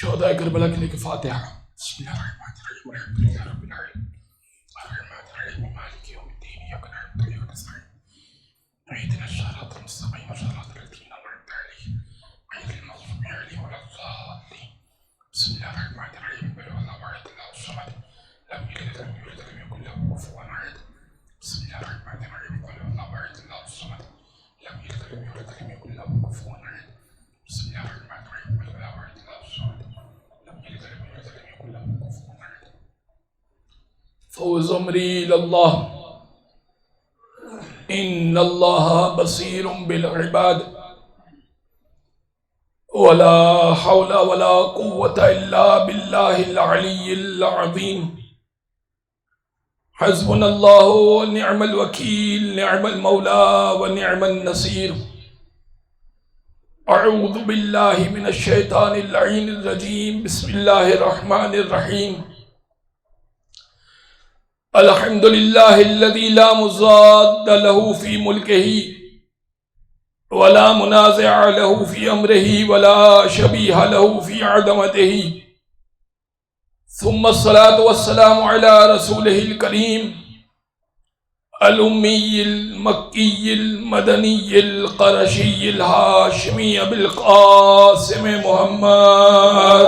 شہدائے کربلا کے لیے فاتحہ۔ بسم اللہ الرحمن الرحیم الحمد للہ رب العالمین الرحمن الرحیم مالک یوم الدین ایاک نعبد و ایاک نستعین اہدنا الصراط المستقیم صراط الذین انعمت علیہم غیر المغضوب علیہم ولا الضالین۔ بسم اللہ الرحمن الرحیم قل هو الله احد الله الصمد لم یلد ولم یولد ولم یکن له کفوا احد۔ بسم اللہ الرحمن الرحیم قل هو الله احد الله الصمد لم یلد ولم یولد ولم یکن له کفوا احد۔ بسم اللہ الرحمن الرحیم قل هو الله احد الله الصمد لم یلد ولم یولد ولم یکن له کفوا احد۔ فوز امری اللہ ان اللہ بصیر بالعباد ولا حول ولا قوة الا باللہ العلی العظیم۔ حسبنا اللہ ونعم الوکیل نعم المولا ونعم النصیر۔ اعوذ باللہ من الشیطان اللعین الرجیم بسم اللہ الرحمن الرحیم۔ الحمد للہ الذی لا مضاد له فی ملکہ ولا منازع له فی امرہ ولا شبیہ له فی عظمتہ، ثم الصلاة والسلام علی رسولہ الکریم الامی المکی المدنی القرشی الہاشمی ابی القاسم محمد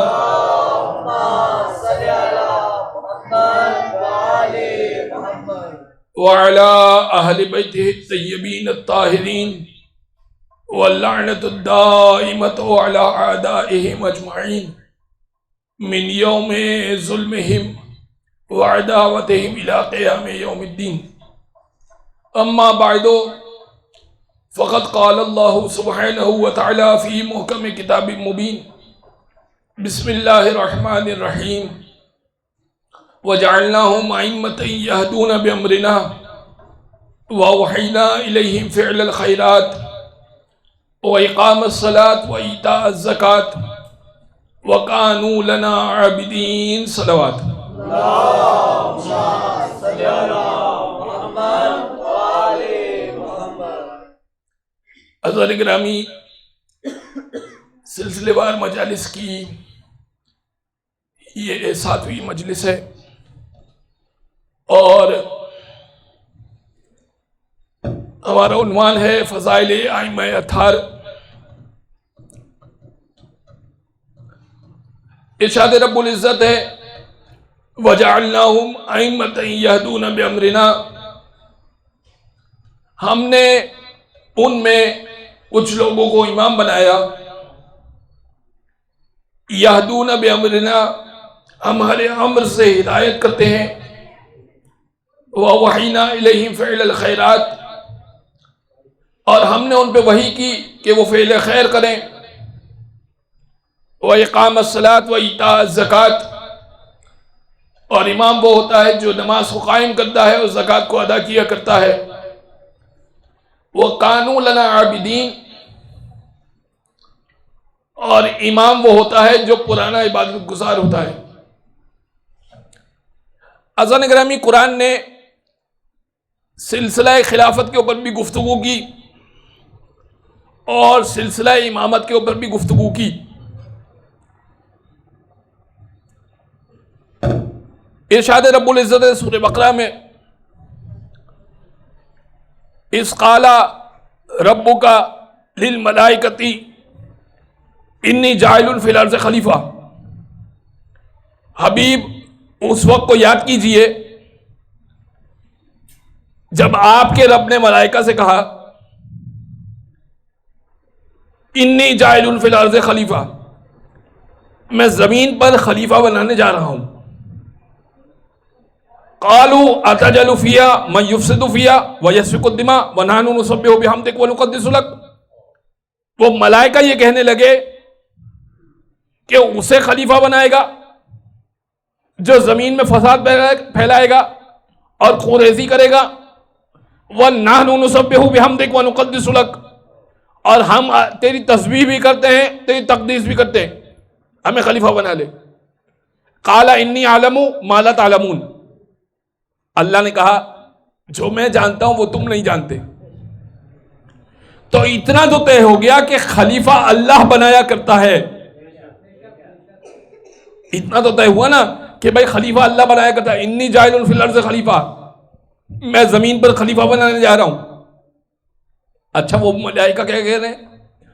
وعلى أهل بيته الطيبين الطاهرين واللعنة الدائمة على أعدائهم أجمعين من يوم ظلمهم وعداوتهم إلى قيام يوم الدين. أما بعد فقد قال الله سبحانه وتعالى في محكم كتاب مبين بسم الله الرحمن الرحيم وجعلناهم أئمة يهدون بأمرنا وأوحينا إليهم فعل الخيرات وإقام الصلاة وإيتاء الزكاة وكانوا لنا عابدين صلوات۔ اللهم صل على محمد وآل محمد۔ حضرات گرامی، سلسلے وار مجالس کی یہ 7ویں مجلس ہے اور ہمارا عنوان ہے فضائل ائمہ اطہار۔ ارشاد رب العزت ہے وَجَعَلْنَاهُمْ أَئِمَّةً يَهْدُونَ بِأَمْرِنَا، ہم نے ان میں کچھ لوگوں کو امام بنایا، یہدون بِأَمْرِنَا، ہمارے امر سے ہدایت کرتے ہیں، وَوَحِيْنَا إِلَيْهِمْ فِعْلَ الْخَيْرَاتِ، اور ہم نے ان پہ وحی کی کہ وہ فعل خیر کریں، وَإِقَامَ الصَّلَاةِ وَإِيتَاءَ الزَّكَاةِ، اور امام وہ ہوتا ہے جو نماز کو قائم کرتا ہے اور زکوٰۃ کو ادا کیا کرتا ہے، وَكَانُوا لَنَا عَابِدِينَ، اور امام وہ ہوتا ہے جو پرانا عبادت گزار ہوتا ہے۔ عزیزان گرامی، قرآن نے سلسلہ خلافت کے اوپر بھی گفتگو کی اور سلسلہ امامت کے اوپر بھی گفتگو کی۔ ارشاد رب العزت سورہ بقرہ میں اذ قال ربک للملائکۃ انی جاعل فی الارض خلیفہ، حبیب اس وقت کو یاد کیجئے جب آپ کے رب نے ملائکہ سے کہا انی جاعل فی الارض خلیفہ، میں زمین پر خلیفہ بنانے جا رہا ہوں۔ قالوا اتجعل فیہا من یفسد فیہا ویسفک الدماء ونحن نسبح بحمدک ونقدس لک، وہ ملائکہ یہ کہنے لگے کہ اسے خلیفہ بنائے گا جو زمین میں فساد پھیلائے گا اور خوریزی کرے گا، وَنَحْنُ نُسَبِّحُ بِحَمْدِكَ وَنُقَدِّسُ لَكَ، اور ہم تیری تسبیح بھی کرتے ہیں، تیری تقدیس بھی کرتے ہیں، ہمیں خلیفہ بنا لے۔ قَالَ إِنِّي أَعْلَمُ مَا لَا تَعْلَمُونَ، اللہ نے کہا جو میں جانتا ہوں وہ تم نہیں جانتے۔ تو اتنا تو طے ہو گیا کہ خلیفہ اللہ بنایا کرتا ہے، اتنا تو طے ہوا نا کہ بھائی خلیفہ اللہ بنایا کرتا ہے، انی جاعل فی الارض خلیفہ، میں زمین پر خلیفہ بنانے جا رہا ہوں۔ اچھا وہ ملائکہ کیا کہہ رہے ہیں؟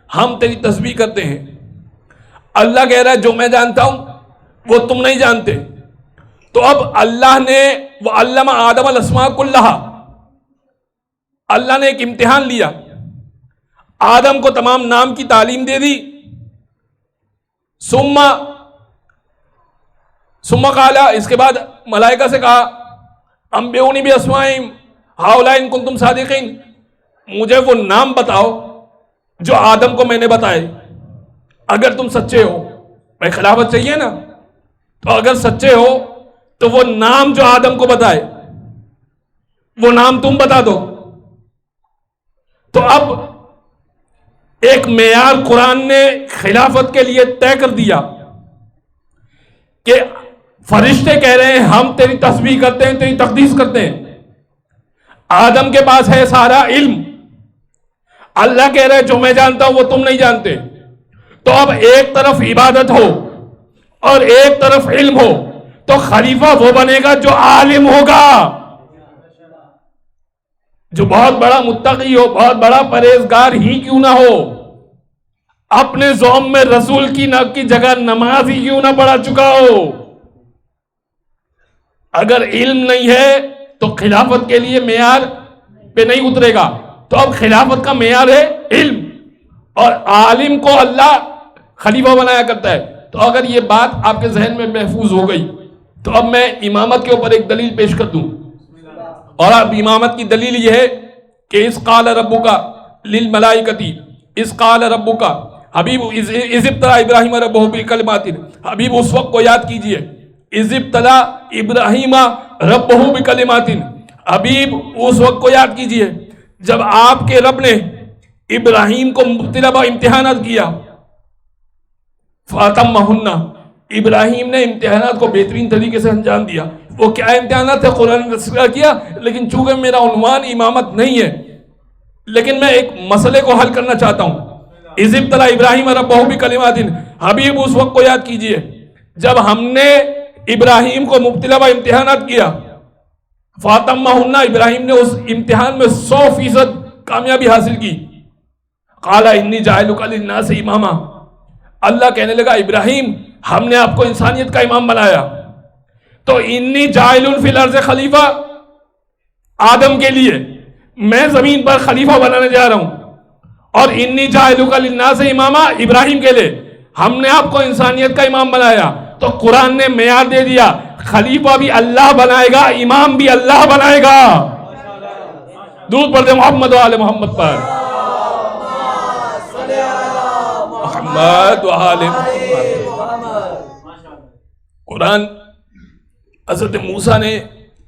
ہم تیری تسبیح کرتے ہیں۔ اللہ کہہ رہا ہے جو میں جانتا ہوں وہ تم نہیں جانتے۔ تو اب اللہ نے وَعَلَّمَ آدَمَ الْأَسْمَاءَ كُلَّهَا، اللہ نے ایک امتحان لیا، آدم کو تمام نام کی تعلیم دے دی۔ ثم قال، اس کے بعد ملائکہ سے کہا انبئونی باسمائہم ہؤلاء ان کنتم صادقین، مجھے وہ نام بتاؤ جو آدم کو میں نے بتائے اگر تم سچے ہو۔ بھائی خلافت چاہیے نا، تو اگر سچے ہو تو وہ نام جو آدم کو بتائے وہ نام تم بتا دو۔ تو اب ایک معیار قرآن نے خلافت کے لیے طے کر دیا کہ فرشتے کہہ رہے ہیں ہم تیری تسبیح کرتے ہیں، تیری تقدیس کرتے ہیں۔ آدم کے پاس ہے سارا علم، اللہ کہہ رہے ہیں جو میں جانتا ہوں وہ تم نہیں جانتے۔ تو اب ایک طرف عبادت ہو اور ایک طرف علم ہو تو خلیفہ وہ بنے گا جو عالم ہوگا، جو بہت بڑا متقی ہو، بہت بڑا پرہیزگار ہی کیوں نہ ہو، اپنے زوم میں رسول کی جگہ نماز ہی کیوں نہ پڑھا چکا ہو۔ اگر علم نہیں ہے تو خلافت کے لیے معیار پہ نہیں اترے گا۔ تو اب خلافت کا معیار ہے علم، اور عالم کو اللہ خلیفہ بنایا کرتا ہے۔ تو اگر یہ بات آپ کے ذہن میں محفوظ ہو گئی تو اب میں امامت کے اوپر ایک دلیل پیش کر دوں، اور اب امامت کی دلیل یہ ہے کہ اذ قال ربک للملائکۃ، اذ قال ربک، حبیب اذ ابتلى ابراہیم ربہ بکلمات، حبیب اس وقت کو یاد کیجئے، اذ ابتلى ابراہیم ربہ بکلمات، حبیب اس وقت کو یاد کیجئے جب آپ کے رب نے ابراہیم کو مبتلا امتحانات کیا، فاتمہن، ابراہیم نے امتحانات کو بہترین طریقے سے انجام دیا۔ وہ کیا امتحانات ہے قرآن نے ذکر کیا، لیکن چونکہ میرا عنوان امامت نہیں ہے، لیکن میں ایک مسئلے کو حل کرنا چاہتا ہوں۔ اذ ابتلى ابراہیم ربہ بکلمات، حبیب اس وقت کو یاد کیجئے جب ہم نے ابراہیم کو مبتلا امتحانات کیا، فاتمہن، ابراہیم نے اس امتحان میں 100% کامیابی حاصل کی۔ قال انی جاعلک للناس اماما، اللہ کہنے لگا ابراہیم ہم نے آپ کو انسانیت کا امام بنایا۔ تو انی جاعل فی الارض خلیفہ، آدم کے لیے میں زمین پر خلیفہ بنانے جا رہا ہوں، اور انی جاعلک للناس اماما، ابراہیم کے لیے ہم نے آپ کو انسانیت کا امام بنایا۔ تو قرآن نے معیار دے دیا، خلیفہ بھی اللہ بنائے گا، امام بھی اللہ بنائے گا۔ درود پڑھتے محمد و آل محمد پر، محمد و آل محمد۔ قرآن حضرت موسیٰ نے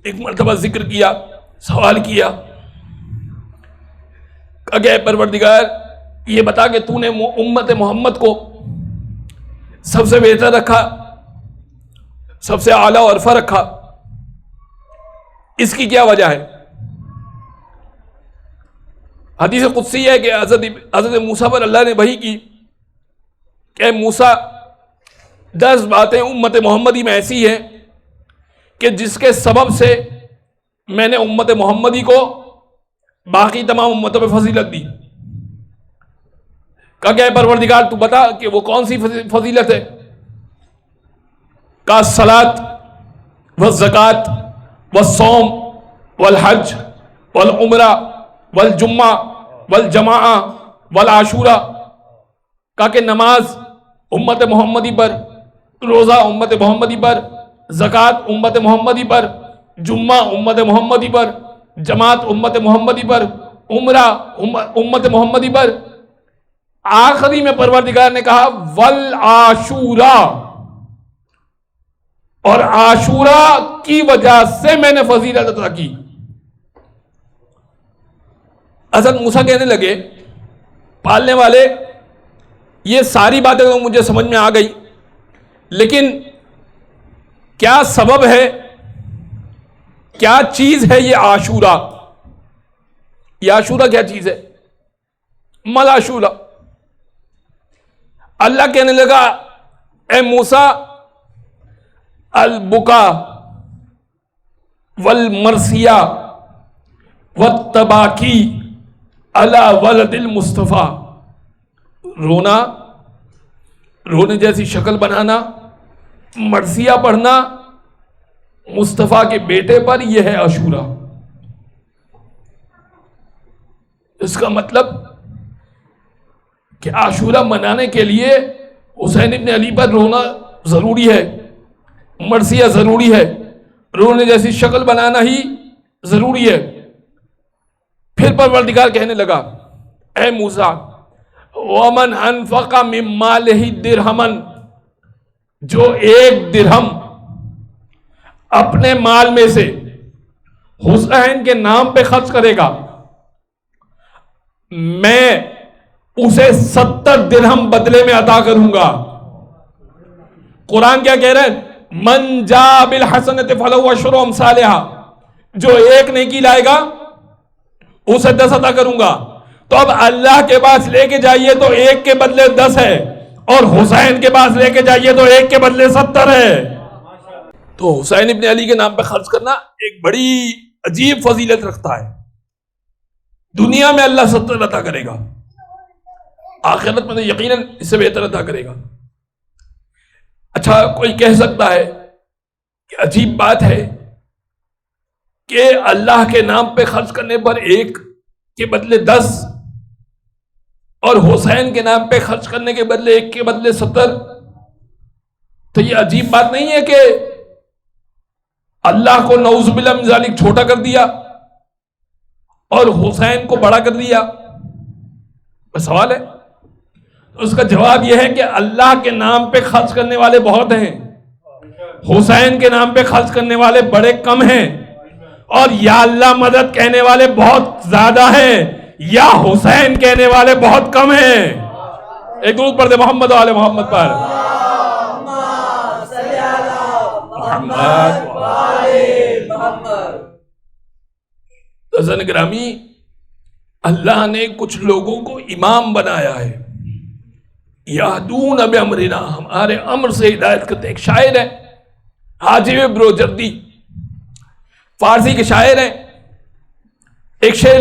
ایک مرتبہ ذکر کیا، سوال کیا کہ اے پروردگار یہ بتا کہ تو نے امت محمد کو سب سے بہتر رکھا، سب سے اعلیٰ عرفہ رکھا، اس کی کیا وجہ ہے؟ حدیث قدسی ہے کہ حضرت موسیٰ پر اللہ نے وحی کی کہ اے موسیٰ 10 باتیں امت محمدی میں ایسی ہیں کہ جس کے سبب سے میں نے امت محمدی کو باقی تمام امتوں پہ فضیلت دی۔ کہا کہ اے پروردگار تو بتا کہ وہ کون سی فضیلت ہے؟ کہا الصلاۃ والزکوٰۃ والصوم والحج والعمرہ والجمعہ والجماعہ والعاشورہ، کہا کہ نماز امت محمدی پر، روزہ امت محمدی پر، زکوٰۃ امت محمدی پر، جمعہ امت محمدی پر، جماعت امت محمدی پر، عمرہ امت محمدی پر۔ آخری میں پروردگار نے کہا والعاشورہ، اور عاشورہ کی وجہ سے میں نے فضیلت عطا کی۔ حضرت موسیٰ کہنے لگے پالنے والے یہ ساری باتیں تو مجھے سمجھ میں آ گئی، لیکن کیا سبب ہے، کیا چیز ہے یہ عاشورہ؟ یہ عاشورہ کیا چیز ہے؟ مل عاشورہ۔ اللہ کہنے لگا اے موسیٰ البکا والمرثیہ والتباکی علی ولد المصطفیٰ، رونا، رونے جیسی شکل بنانا، مرثیہ پڑھنا مصطفیٰ کے بیٹے پر، یہ ہے عاشورہ۔ اس کا مطلب کہ عاشورہ منانے کے لیے حسین ابن علی پر رونا ضروری ہے، مرثیہ ضروری ہے، رونے جیسی شکل بنانا ہی ضروری ہے۔ پھر پروردگار کہنے لگا اے موسیٰ وَمَنْ أَنْفَقَ مِنْ مَالِهِ دِرْهَمًا، جو ایک درہم اپنے مال میں سے حسین کے نام پہ خرچ کرے گا، میں اسے 70 درہم بدلے میں عطا کروں گا۔ قرآن کیا کہہ رہا ہے؟ من جاء بالحسنۃ فلہ عشر امثالها، جو ایک نیکی لائے گا اسے 10 عطا کروں گا۔ تو اب اللہ کے پاس لے کے جائیے تو ایک کے بدلے 10 ہے، اور حسین کے پاس لے کے جائیے تو ایک کے بدلے 70 ہے۔ تو حسین ابن علی کے نام پہ خرچ کرنا ایک بڑی عجیب فضیلت رکھتا ہے۔ دنیا میں اللہ 70 عطا کرے گا، آخرت میں تو یقیناً اس سے بہتر عطا کرے گا۔ اچھا، کوئی کہہ سکتا ہے کہ عجیب بات ہے کہ اللہ کے نام پہ خرچ کرنے پر ایک کے بدلے 10 اور حسین کے نام پہ خرچ کرنے کے بدلے ایک کے بدلے 70، تو یہ عجیب بات نہیں ہے کہ اللہ کو نعوذ باللہ من ذالک چھوٹا کر دیا اور حسین کو بڑا کر دیا؟ بس سوال ہے۔ اس کا جواب یہ ہے کہ اللہ کے نام پہ خرچ کرنے والے بہت ہیں، حسین کے نام پہ خرچ کرنے والے بڑے کم ہیں، اور یا اللہ مدد کہنے والے بہت زیادہ ہیں، یا حسین کہنے والے بہت کم ہیں۔ ایک درود پڑھ دے محمد و آل محمد پر۔ عزیزان گرامی، اللہ نے کچھ لوگوں کو امام بنایا ہے، یہدون بامرنا، ہمارے امر سے ہدایت کرتے۔ ایک شاعر ہے حاجب بروجردی، فارسی کے شاعر ہیں، ایک شعر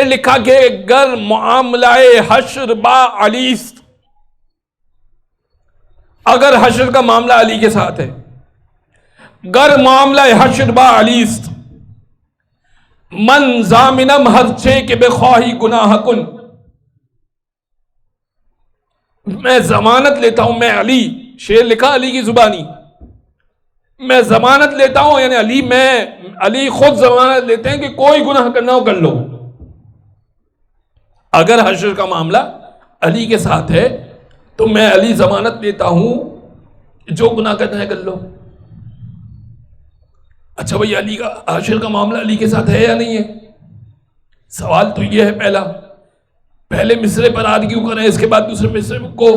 لکھا کہ گر معاملہ حشر با علیست، اگر حشر کا معاملہ علی کے ساتھ ہے، گر معاملہ حشر با علیست، من ضامنم ہر چے کے بخواہی گناہ کن، میں ضمانت لیتا ہوں، میں علی، شعر لکھا علی کی زبانی، میں ضمانت لیتا ہوں، یعنی علی خود ضمانت لیتے ہیں کہ کوئی گناہ کرنا ہو کر لو، اگر حشر کا معاملہ علی کے ساتھ ہے تو میں علی ضمانت لیتا ہوں جو گناہ کرنا ہے کر لو۔ اچھا بھئی، علی کا حشر کا معاملہ علی کے ساتھ ہے یا نہیں ہے؟ سوال تو یہ ہے پہلے مصرے پر آرگیو کریں، اس کے بعد دوسرے مصرے کو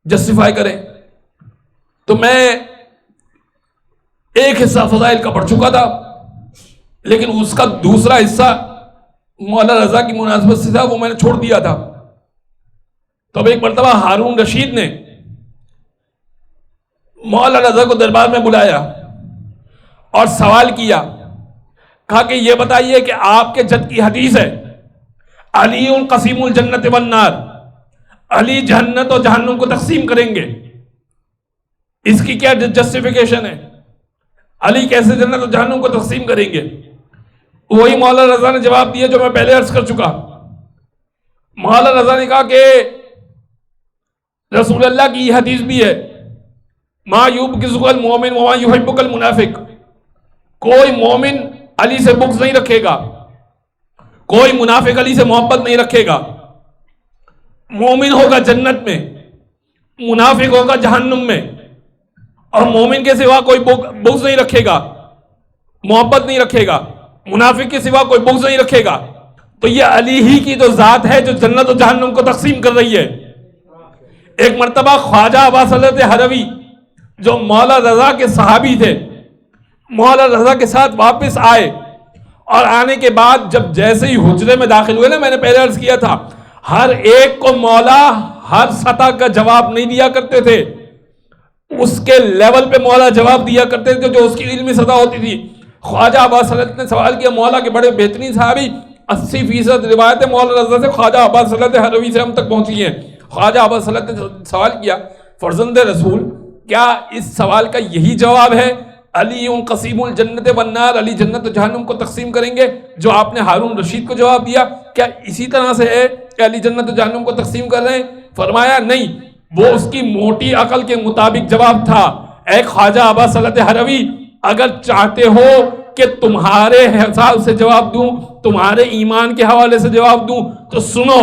جسٹیفائی کریں۔ تو میں ایک حصہ فضائل کا پڑھ چکا تھا، لیکن اس کا دوسرا حصہ مولا رضا کی مناسبت سے تھا، وہ میں نے چھوڑ دیا تھا۔ تو اب ایک مرتبہ ہارون رشید نے مولا رضا کو دربار میں بلایا اور سوال کیا، کہا کہ یہ بتائیے کہ آپ کے جد کی حدیث ہے علی قسیم الجنت والنار، علی جنت اور جہنم کو تقسیم کریں گے، اس کی کیا جسٹیفیکیشن ہے؟ علی کیسے جنت اور جہنم کو تقسیم کریں گے؟ وہی مولا رضا نے جواب دیا جو میں پہلے عرض کر چکا۔ مولا رضا نے کہا کہ رسول اللہ کی یہ حدیث بھی ہے، ما یبغضک المؤمن وما یحبک المنافق، کوئی مومن علی سے بغض نہیں رکھے گا، کوئی منافق علی سے محبت نہیں رکھے گا۔ مومن ہوگا جنت میں، منافق ہوگا جہنم میں، اور مومن کے سوا کوئی بغض نہیں رکھے گا، محبت نہیں رکھے گا، منافق کے سوا کوئی بغض نہیں رکھے گا۔ تو یہ علی ہی کی تو ذات ہے جو جنت و جہنم کو تقسیم کر رہی ہے۔ ایک مرتبہ خواجہ ابا سلط ہروی جو مولا رضا کے صحابی تھے، مولا رضا کے ساتھ واپس آئے، اور آنے کے بعد جب جیسے ہی حجرے میں داخل ہوئے نا، میں نے پہلے عرض کیا تھا، ہر ایک کو مولا ہر سطح کا جواب نہیں دیا کرتے تھے۔ اس کے لیول پہ مولا جواب دیا کرتے تھے جو اس کی علمی سطح ہوتی تھی. خواجہ عباس حضرت نے سوال کیا مولا کے بڑے بہترین صحابی، 80% روایتیں مولا رضا سے خواجہ عباس حضرت حروی سے ہم تک پہنچی ہیں. خواجہ عباس حضرت نے سوال کیا فرزند رسول کیا اس سوال کا یہی جواب ہے علی قسیم الجنت والنار، علی جنت و جہنم کو تقسیم کریں گے جو آپ نے ہارون رشید کو جواب دیا؟ کیا اسی طرح سے ہے کہ علی جنت و جہنم کو تقسیم کر رہے ہیں؟ فرمایا نہیں، وہ اس کی موٹی عقل کے مطابق جواب تھا. اے خواجہ عباس حضرت حروی، اگر چاہتے ہو کہ تمہارے حساب سے جواب دوں، تمہارے ایمان کے حوالے سے جواب دوں، تو سنو،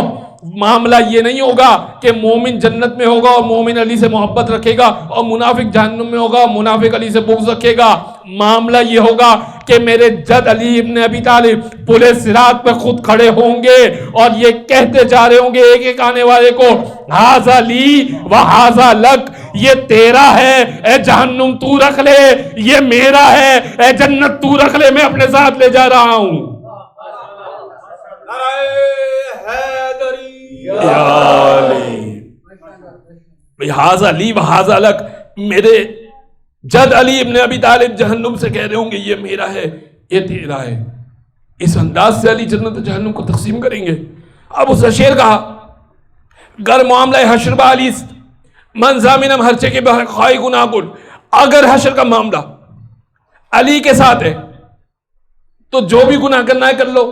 معاملہ یہ نہیں ہوگا کہ مومن جنت میں ہوگا اور مومن علی سے محبت رکھے گا، اور منافق جہنم میں ہوگا اور منافق علی سے بغض رکھے گا. معاملہ یہ ہوگا کہ میرے جد علی ابن ابی طالب پورے صراط پہ خود کھڑے ہوں گے اور یہ کہتے جا رہے ہوں گے ایک ایک آنے والے کو، ھذا لی و ھذا لک، یہ تیرا ہے اے جہنم تو رکھ لے، یہ میرا ہے اے جنت تو رکھ لے، میں اپنے ساتھ لے جا رہا ہوں. ھذا لی و ھذا لک، میرے جد علی ابن ابی طالب جہنم سے کہہ رہے ہوں گے یہ میرا ہے یہ تیرا ہے. اس انداز سے علی جنت و جہنم کو تقسیم کریں گے. اب اس نے شعر کہا گر معاملہ حشر بالی من زامنم ہرچے کے بہر خواہی گناہ کن، اگر حشر کا معاملہ علی کے ساتھ ہے تو جو بھی گناہ کرنا ہے کر لو،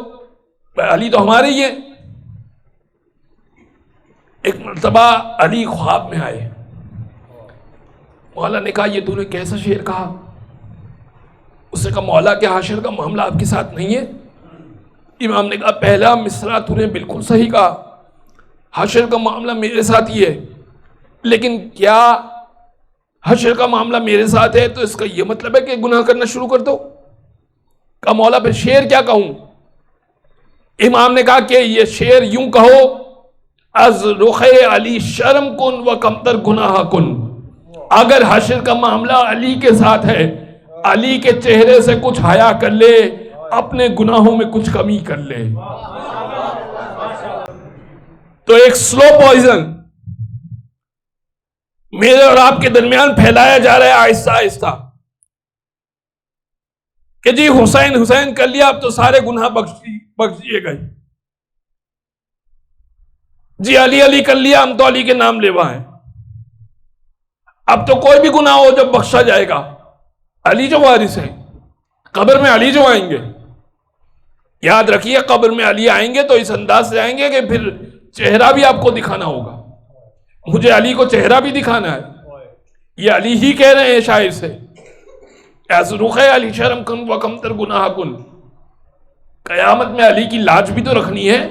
علی تو ہمارے ہی ہے. ایک مرتبہ علی خواب میں آئے، مولا نے کہا یہ تو نے کیسا شعر کہا؟ اس نے کہا مولا کہ حشر کا معاملہ آپ کے ساتھ نہیں ہے؟ امام نے کہا پہلا مصرع تو نے بالکل صحیح کہا، حشر کا معاملہ میرے ساتھ ہی ہے، لیکن کیا حشر کا معاملہ میرے ساتھ ہے تو اس کا یہ مطلب ہے کہ گناہ کرنا شروع کر دو؟ کہا مولا پھر شعر کیا کہوں؟ امام نے کہا کہ یہ شعر یوں کہو از رخ علی شرم کن و کمتر گناہ کن، اگر حشر کا معاملہ علی کے ساتھ ہے، علی کے چہرے سے کچھ حیا کر لے، اپنے گناہوں میں کچھ کمی کر لے. تو ایک سلو پوائزن میرے اور آپ کے درمیان پھیلایا جا رہا ہے آہستہ آہستہ کہ جی حسین حسین کر لیا اب تو سارے گناہ بخش دیے گئے، جی علی علی کر لیا ہم تو علی کے نام لیوا ہیں، اب تو کوئی بھی گناہ ہو جب بخشا جائے گا، علی جو وارث ہیں، قبر میں علی جو آئیں گے. یاد رکھیے قبر میں علی آئیں گے تو اس انداز سے آئیں گے کہ پھر چہرہ بھی آپ کو دکھانا ہوگا، مجھے علی کو چہرہ بھی دکھانا ہے. یہ علی ہی کہہ رہے ہیں شاعر سے از رخ علی شرم کن و کمتر گناہ کن. قیامت میں علی کی لاج بھی تو رکھنی ہے،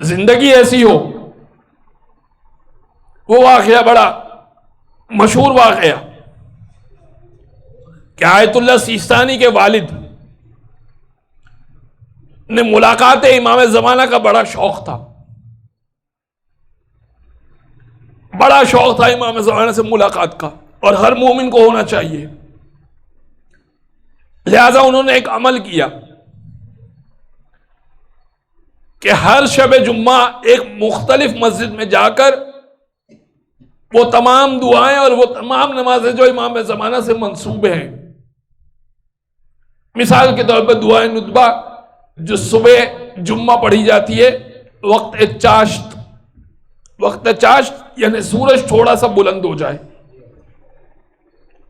زندگی ایسی ہو. وہ واقعہ بڑا مشہور واقعہ کہ آیت اللہ سیستانی کے والد نے ملاقات امام زمانہ کا بڑا شوق تھا، بڑا شوق تھا امام زمانہ سے ملاقات کا، اور ہر مومن کو ہونا چاہیے. لہذا انہوں نے ایک عمل کیا کہ ہر شب جمعہ ایک مختلف مسجد میں جا کر وہ تمام دعائیں اور وہ تمام نمازیں جو امام زمانہ سے منسوب ہیں، مثال کے طور پر دعائیں ندبہ جو صبح جمعہ پڑھی جاتی ہے وقت چاشت، وقت چاشت یعنی سورج تھوڑا سا بلند ہو جائے،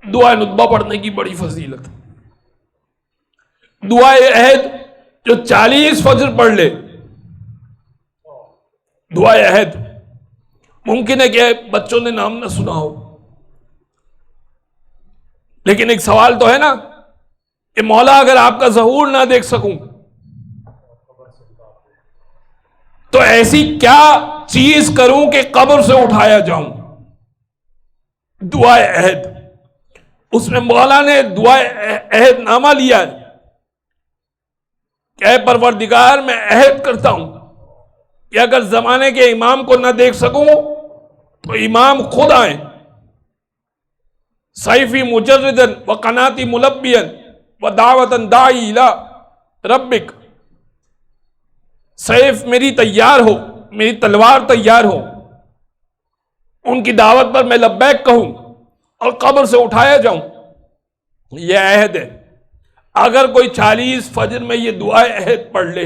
دعائیں ندبہ پڑھنے کی بڑی فضیلت. دعائے عہد جو 40 فجر پڑھ لے، دعائے عہد ممکن ہے کہ بچوں نے نام نہ سنا ہو، لیکن ایک سوال تو ہے نا کہ مولا اگر آپ کا ظہور نہ دیکھ سکوں تو ایسی کیا چیز کروں کہ قبر سے اٹھایا جاؤں؟ دعائے عہد، اس میں مولا نے دعائے عہد نامہ لیا ہے کہ اے پروردگار میں عہد کرتا ہوں کہ اگر زمانے کے امام کو نہ دیکھ سکوں تو امام خود آئیں، سیفی مجردن و قناتی ملبین و دعوتن داعی الی ربک، سیف میری تیار ہو، میری تلوار تیار ہو، ان کی دعوت پر میں لبیک کہوں، اور قبر سے اٹھایا جاؤں، یہ عہد ہے۔ اگر کوئی 40 فجر میں یہ دعائے عہد پڑھ لے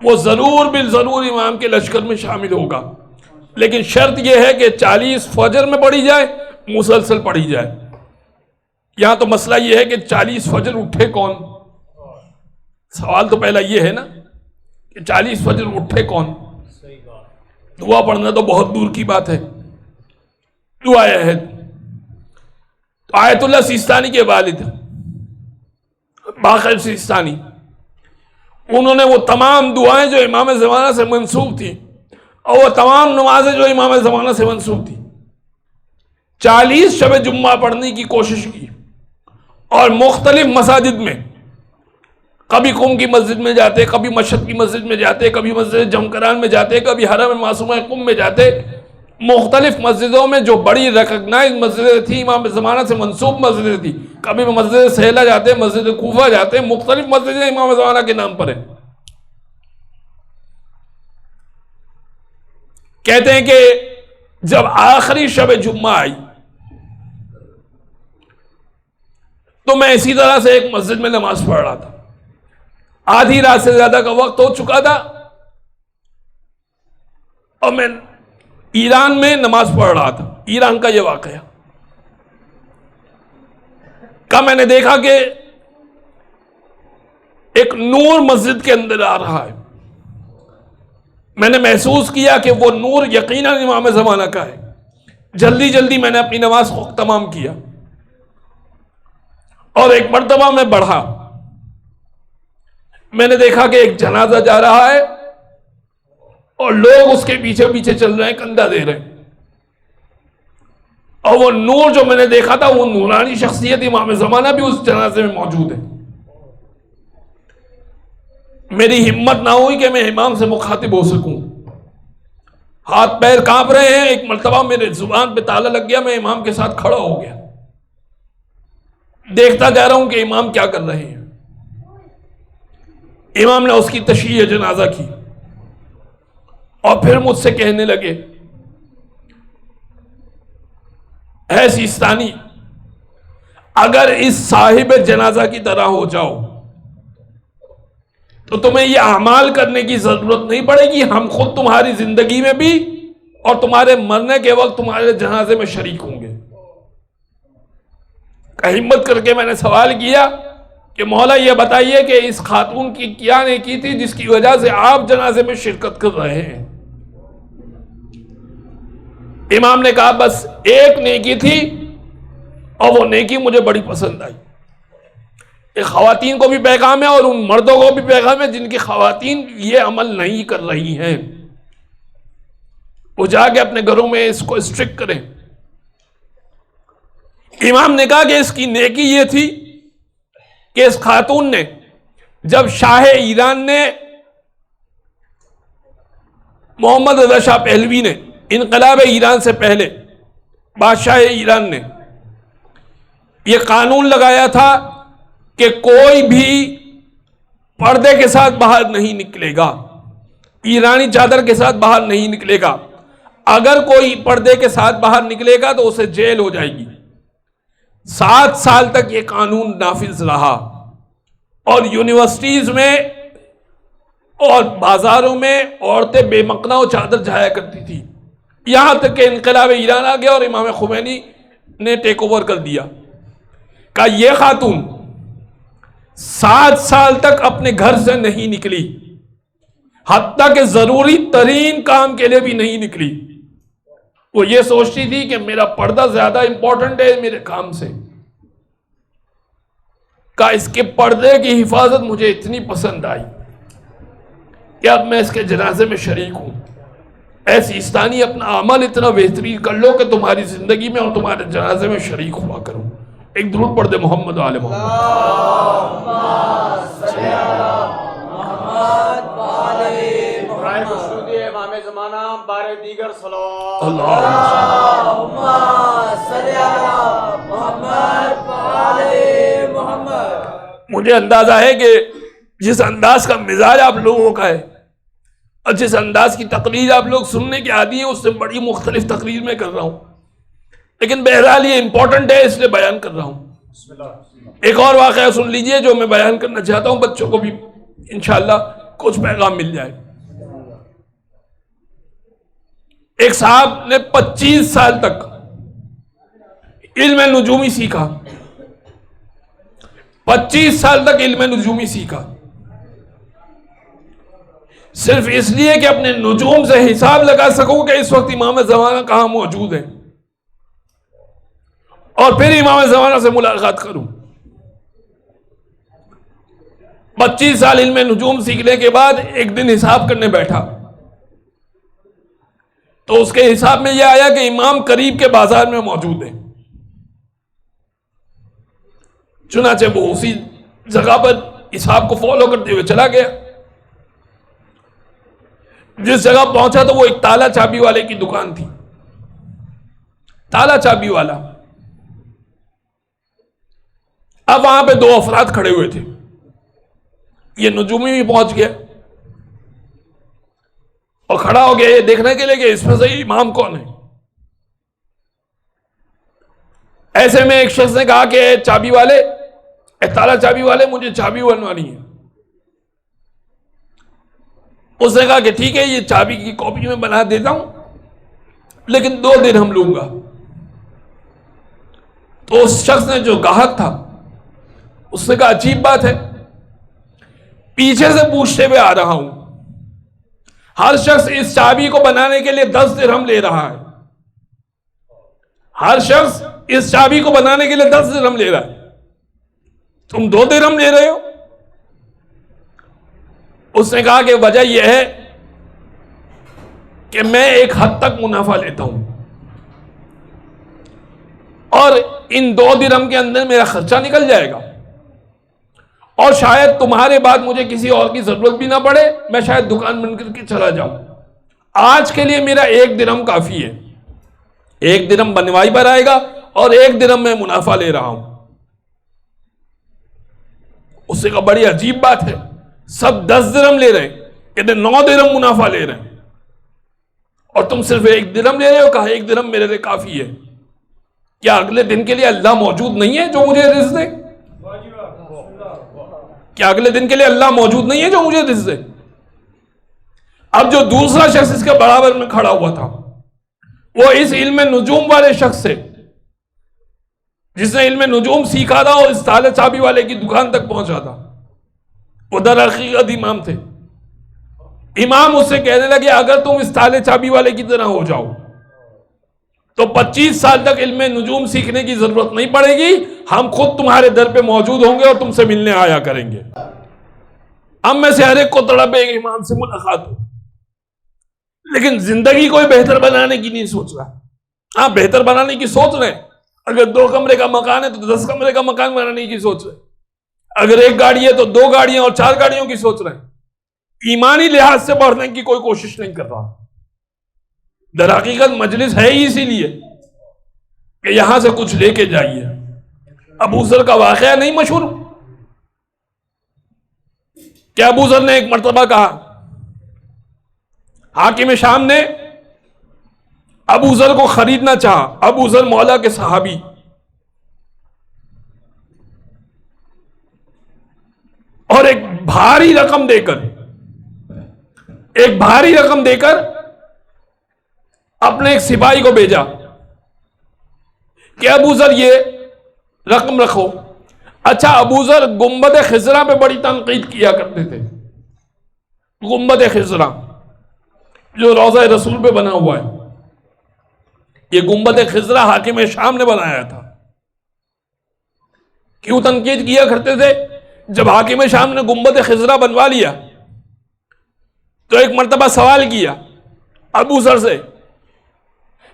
وہ ضرور بالضرور امام کے لشکر میں شامل ہوگا، لیکن شرط یہ ہے کہ 40 فجر میں پڑھی جائے، مسلسل پڑھی جائے۔ یہاں تو مسئلہ یہ ہے کہ 40 فجر اٹھے کون؟ سوال تو پہلا یہ ہے نا کہ 40 فجر اٹھے کون؟ دعا پڑھنا تو بہت دور کی بات ہے۔ دعا عہد تو آیت اللہ سیستانی کے والد باقر سیستانی، انہوں نے وہ تمام دعائیں جو امام زمانہ سے منسوب تھی اور وہ تمام نمازیں جو امام زمانہ سے منسوب تھی 40 شب جمعہ پڑھنے کی کوشش کی، اور مختلف مساجد میں، کبھی قم کی مسجد میں جاتے، کبھی مشہد کی مسجد میں جاتے، کبھی مسجد جمکران میں جاتے، کبھی حرم معصومہ قم میں جاتے، مختلف مسجدوں میں جو بڑی ریکگنائز مسجدیں تھیں، امام زمانہ سے منسوب مسجدیں تھیں، کبھی مسجد سہیلہ جاتے، مسجد کوفہ جاتے، مختلف مسجدیں امام زمانہ کے نام پر ہیں۔ کہتے ہیں کہ جب آخری شب جمعہ آئی تو میں اسی طرح سے ایک مسجد میں نماز پڑھ رہا تھا، آدھی رات سے زیادہ کا وقت ہو چکا تھا، اور میں ایران میں نماز پڑھ رہا تھا۔ ایران کا یہ واقعہ کا میں نے دیکھا کہ ایک نور مسجد کے اندر آ رہا ہے۔ میں نے محسوس کیا کہ وہ نور یقیناً امام زمانہ کا ہے۔ جلدی جلدی میں نے اپنی نماز کو تمام کیا اور ایک مرتبہ میں بڑھا، میں نے دیکھا کہ ایک جنازہ جا رہا ہے اور لوگ اس کے پیچھے پیچھے چل رہے ہیں، کندھا دے رہے ہیں، اور وہ نور جو میں نے دیکھا تھا وہ نورانی شخصیت امام زمانہ بھی اس جنازے میں موجود ہے۔ میری ہمت نہ ہوئی کہ میں امام سے مخاطب ہو سکوں، ہاتھ پیر کانپ رہے ہیں۔ ایک مرتبہ میرے زبان پہ تالا لگ گیا، میں امام کے ساتھ کھڑا ہو گیا، دیکھتا جا رہا ہوں کہ امام کیا کر رہے ہیں۔ امام نے اس کی تشییع جنازہ کی اور پھر مجھ سے کہنے لگے، اے سیستانی، اگر اس صاحب جنازہ کی طرح ہو جاؤ تو تمہیں یہ اعمال کرنے کی ضرورت نہیں پڑے گی، ہم خود تمہاری زندگی میں بھی اور تمہارے مرنے کے وقت تمہارے جنازے میں شریک ہوں گے۔ ہمت کر کے میں نے سوال کیا کہ مولا یہ بتائیے کہ اس خاتون کی کیا نیکی تھی جس کی وجہ سے آپ جنازے میں شرکت کر رہے ہیں؟ امام نے کہا بس ایک نیکی تھی اور وہ نیکی مجھے بڑی پسند آئی۔ ایک خواتین کو بھی پیغام ہے اور ان مردوں کو بھی پیغام ہے جن کی خواتین یہ عمل نہیں کر رہی ہیں، وہ جا کے اپنے گھروں میں اس کو اسٹرکٹ کریں۔ امام نے کہا کہ اس کی نیکی یہ تھی کہ اس خاتون نے جب شاہ ایران نے، محمد رضا شاہ پہلوی نے، انقلاب ایران سے پہلے بادشاہ ایران نے یہ قانون لگایا تھا کہ کوئی بھی پردے کے ساتھ باہر نہیں نکلے گا، ایرانی چادر کے ساتھ باہر نہیں نکلے گا، اگر کوئی پردے کے ساتھ باہر نکلے گا تو اسے جیل ہو جائے گی۔ 7 سال تک یہ قانون نافذ رہا، اور یونیورسٹیز میں اور بازاروں میں عورتیں بے مقنا و چادر جایا کرتی تھی، یہاں تک کہ انقلاب ایران آ گیا اور امام خمینی نے ٹیک اوور کر دیا۔ کہا یہ خاتون 7 سال تک اپنے گھر سے نہیں نکلی، حتیٰ کہ ضروری ترین کام کے لیے بھی نہیں نکلی۔ وہ یہ سوچتی تھی کہ میرا پردہ زیادہ امپورٹنٹ ہے میرے کام سے۔ کہ اس کے پردے کی حفاظت مجھے اتنی پسند آئی کہ اب میں اس کے جنازے میں شریک ہوں۔ اے سیستانی، اپنا عمل اتنا بہترین کر لو کہ تمہاری زندگی میں اور تمہارے جنازے میں شریک ہوا کروں۔ ایک درود پڑھ دے محمد آل محمد۔ امام زمانہ بار دیگر صلوات اللہم صلی علی محمد وآل محمد۔ مجھے اندازہ ہے کہ جس انداز کا مزاج آپ لوگوں کا ہے اور جس انداز کی تقریر آپ لوگ سننے کے عادی ہیں، اس سے بڑی مختلف تقریر میں کر رہا ہوں۔ لیکن بہرحال یہ امپورٹنٹ ہے اس لیے بیان کر رہا ہوں. ایک اور واقعہ سن لیجئے جو میں بیان کرنا چاہتا ہوں، بچوں کو بھی انشاءاللہ کچھ پیغام مل جائے. ایک صاحب نے 25 سال تک علم نجومی سیکھا، 25 سال تک علم نجومی سیکھا، صرف اس لیے کہ اپنے نجوم سے حساب لگا سکوں کہ اس وقت امام زمانہ کہاں موجود ہے اور پھر امام زمانہ سے ملاقات کروں. 25 سال علم نجوم سیکھنے کے بعد ایک دن حساب کرنے بیٹھا تو اس کے حساب میں یہ آیا کہ امام قریب کے بازار میں موجود ہے. چنانچہ وہ اسی جگہ پر حساب کو فالو کرتے ہوئے چلا گیا. جس جگہ پہنچا تو وہ ایک تالا چابی والے کی دکان تھی. تالا چابی والا. اب وہاں پہ 2 افراد کھڑے ہوئے تھے. یہ نجومی بھی پہنچ گیا اور کھڑا ہو گیا یہ دیکھنے کے لیے کہ اس میں سے امام کون ہے. ایسے میں ایک شخص نے کہا کہ چابی والے، تالا چابی والے، مجھے چابی بنوانی ہے. اس نے کہا کہ ٹھیک ہے، یہ چابی کی کاپی میں بنا دیتا ہوں لیکن 2 درہم لوں گا. تو اس شخص نے جو گاہک تھا اس نے کہا عجیب بات ہے، پیچھے سے پوچھتے ہوئے آ رہا ہوں، ہر شخص اس چابی کو بنانے کے لیے 10 درہم لے رہا ہے. ہر شخص اس چابی کو بنانے کے لیے 10 درہم لے رہا ہے، تم 2 درہم لے رہے ہو. اس نے کہا کہ وجہ یہ ہے کہ میں ایک حد تک منافع لیتا ہوں اور ان 2 درہم کے اندر میرا خرچہ نکل جائے گا اور شاید تمہارے بعد مجھے کسی اور کی ضرورت بھی نہ پڑے، میں شاید دکان بند کر کے چلا جاؤں. آج کے لیے میرا 1 درہم کافی ہے. 1 درہم بنوائی پر آئے گا اور 1 درہم میں منافع لے رہا ہوں. اس سے کہا بڑی عجیب بات ہے، سب 10 درہم لے رہے ہیں، کہتے 9 درہم منافع لے رہے ہیں اور تم صرف 1 درہم لے رہے ہو. کہا 1 درہم میرے لیے کافی ہے. کیا اگلے دن کے لیے اللہ موجود نہیں ہے جو مجھے رزق دے؟ کیا اگلے دن کے لیے اللہ موجود نہیں ہے جو مجھے رزق دے؟ اب جو دوسرا شخص اس کے برابر میں کھڑا ہوا تھا وہ اس علم نجوم والے شخص سے، جس نے علم نجوم سیکھا تھا اور اس تالے چابی والے کی دکان تک پہنچا تھا، وہ در حقیقت امام تھے. امام اس سے کہنے لگے اگر تم اس تالے چابی والے کی طرح ہو جاؤ تو 25 سال تک علم نجوم سیکھنے کی ضرورت نہیں پڑے گی، ہم خود تمہارے در پہ موجود ہوں گے اور تم سے ملنے آیا کریں گے. ہم میں سے ہر ایک کو تڑپ ہے کہ امام سے ملاقات ہو، لیکن زندگی کوئی بہتر بنانے کی نہیں سوچ رہا. ہاں بہتر بنانے کی سوچ رہے ہیں، اگر 2 کمرے کا مکان ہے تو 10 کمرے کا مکان بنانے کی سوچ رہے ہیں، اگر 1 گاڑی ہے تو 2 گاڑیاں اور 4 گاڑیوں کی سوچ رہے ہیں. ایمانی لحاظ سے بڑھنے کی کوئی کوشش نہیں کر رہا. در حقیقت مجلس ہے ہی اسی لیے کہ یہاں سے کچھ لے کے جائیے. ابو ذر کا واقعہ نہیں مشہور کہ ابو ذر نے ایک مرتبہ کہا، حاکم شام نے ابو ذر کو خریدنا چاہا. ابو ذر مولا کے صحابی، اور ایک بھاری رقم دے کر اپنے ایک سپاہی کو بھیجا کہ ابو ذر یہ رقم رکھو. اچھا، ابو ذر گنبد خضرا پہ بڑی تنقید کیا کرتے تھے. گنبد خضرا جو روضہ رسول پہ بنا ہوا ہے، یہ گنبد خضرا حاکم شام نے بنایا تھا. کیوں تنقید کیا کرتے تھے؟ جب حاکم شام نے گنبد خضرا بنوا لیا تو ایک مرتبہ سوال کیا ابو ذر سے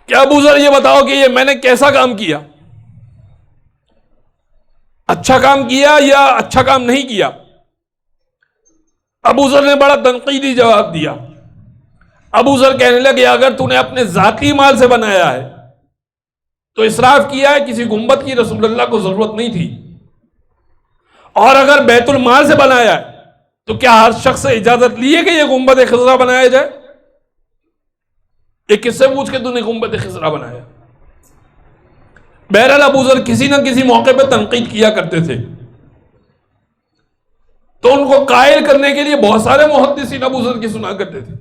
کہ ابو ذر یہ بتاؤ کہ یہ میں نے کیسا کام کیا، اچھا کام کیا یا اچھا کام نہیں کیا؟ ابو ذر نے بڑا تنقیدی جواب دیا. ابو ذر کہنے لگے اگر تو نے اپنے ذاتی مال سے بنایا ہے تو اسراف کیا ہے، کسی گنبد کی رسول اللہ کو ضرورت نہیں تھی. اور اگر بیت المال سے بنایا ہے تو کیا ہر شخص سے اجازت لیے کہ یہ گنبد خضرا بنایا جائے؟ یہ کس سے پوچھ کے تو نے گنبد خضرا بنایا؟ بہرحال ابو ذر کسی نہ کسی موقع پہ تنقید کیا کرتے تھے، تو ان کو قائل کرنے کے لیے بہت سارے محدثین ابو ذر کی سنا کرتے تھے۔